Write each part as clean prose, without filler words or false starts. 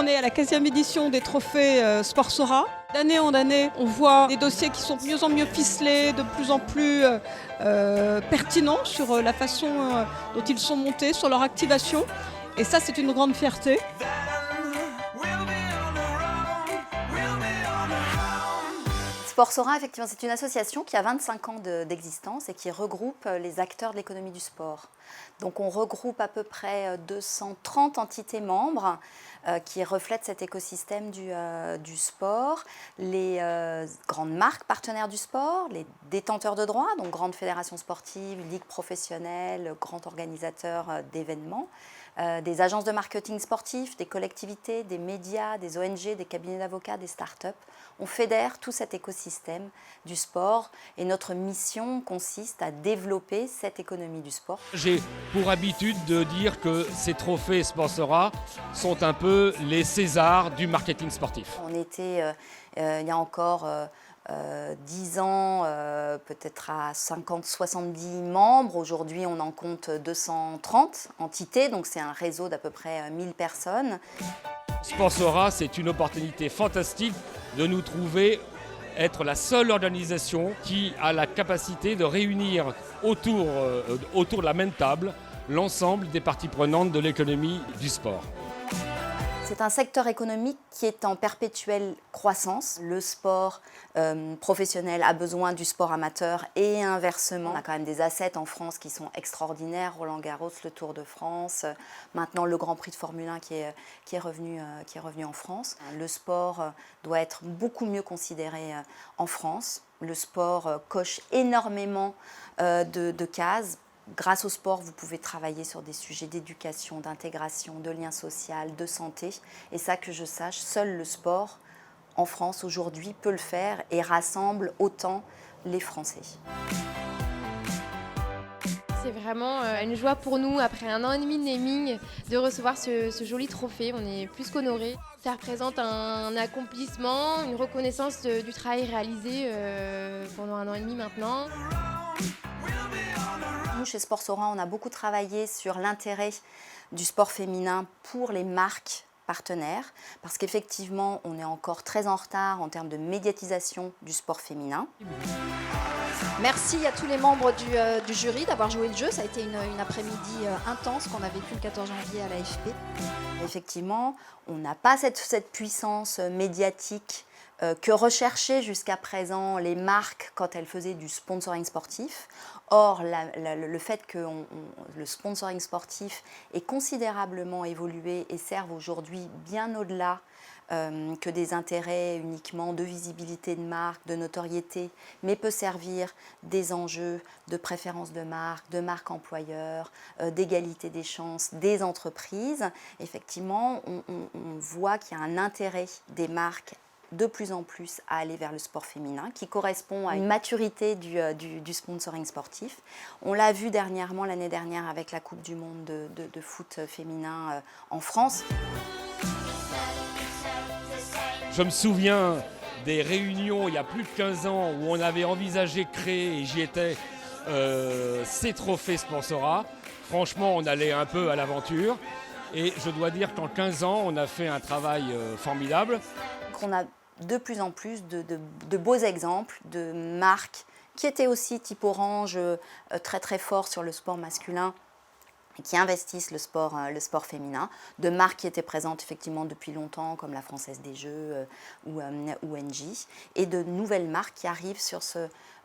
on est à la 15e édition des trophées Sportsora. D'année en année, on voit des dossiers qui sont de mieux en mieux ficelés, de plus en plus pertinents sur la façon dont ils sont montés, sur leur activation. Et ça, c'est une grande fierté. Sportsora, effectivement, c'est une association qui a 25 ans d'existence et qui regroupe les acteurs de l'économie du sport. Donc on regroupe à peu près 230 entités membres qui reflètent cet écosystème du sport, les grandes marques partenaires du sport, les détenteurs de droits, donc grandes fédérations sportives, ligues professionnelles, grands organisateurs d'événements, des agences de marketing sportif, des collectivités, des médias, des ONG, des cabinets d'avocats, des start-up. On fédère tout cet écosystème du sport et notre mission consiste à développer cette économie du sport. J'ai pour habitude de dire que ces trophées Sportsora sont un peu les Césars du marketing sportif. On était, il y a encore 10 ans, peut-être à 50-70 membres. Aujourd'hui, on en compte 230 entités, donc c'est un réseau d'à peu près 1000 personnes. Sportsora, c'est une opportunité fantastique de nous trouver être la seule organisation qui a la capacité de réunir autour de la même table l'ensemble des parties prenantes de l'économie du sport. C'est un secteur économique qui est en perpétuelle croissance. Le sport professionnel a besoin du sport amateur et inversement. On a quand même des assets en France qui sont extraordinaires. Roland-Garros, le Tour de France, maintenant le Grand Prix de Formule 1 qui est revenu en France. Le sport doit être beaucoup mieux considéré en France. Le sport coche énormément de cases. Grâce au sport, vous pouvez travailler sur des sujets d'éducation, d'intégration, de lien social, de santé. Et ça, que je sache, seul le sport en France aujourd'hui peut le faire et rassemble autant les Français. C'est vraiment une joie pour nous, après 1 an et demi de naming, de recevoir ce joli trophée. On est plus qu'honorés. Ça représente un accomplissement, une reconnaissance du travail réalisé pendant 1 an et demi maintenant. Nous, chez Sportsora, on a beaucoup travaillé sur l'intérêt du sport féminin pour les marques partenaires, parce qu'effectivement, on est encore très en retard en termes de médiatisation du sport féminin. Merci à tous les membres du jury d'avoir joué le jeu. Ça a été une après-midi intense qu'on a vécu le 14 janvier à l'AFP. Effectivement, on n'a pas cette puissance médiatique que recherchaient jusqu'à présent les marques quand elles faisaient du sponsoring sportif. Or, le fait que le sponsoring sportif ait considérablement évolué et serve aujourd'hui bien au-delà que des intérêts uniquement de visibilité de marque, de notoriété, mais peut servir des enjeux de préférence de marque employeur, d'égalité des chances des entreprises. Effectivement, on voit qu'il y a un intérêt des marques de plus en plus à aller vers le sport féminin, qui correspond à une maturité du sponsoring sportif. On l'a vu dernièrement, l'année dernière, avec la Coupe du Monde de foot féminin en France. Je me souviens des réunions il y a plus de 15 ans où on avait envisagé de créer, et j'y étais, ces trophées Sportsora. Franchement, on allait un peu à l'aventure. Et je dois dire qu'en 15 ans, on a fait un travail formidable. On a de plus en plus de beaux exemples de marques qui étaient aussi type Orange très très fort sur le sport masculin et qui investissent le sport féminin, de marques qui étaient présentes effectivement depuis longtemps comme la Française des Jeux ou Engie, et de nouvelles marques qui arrivent sur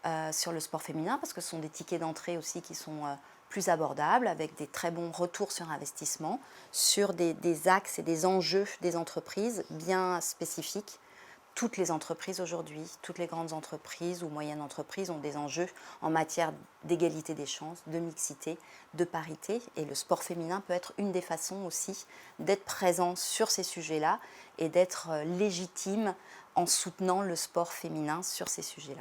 le sport féminin parce que ce sont des tickets d'entrée aussi qui sont plus abordables, avec des très bons retours sur investissement, sur des axes et des enjeux des entreprises bien spécifiques. Toutes les entreprises aujourd'hui, toutes les grandes entreprises ou moyennes entreprises ont des enjeux en matière d'égalité des chances, de mixité, de parité. Et le sport féminin peut être une des façons aussi d'être présent sur ces sujets-là et d'être légitime en soutenant le sport féminin sur ces sujets-là.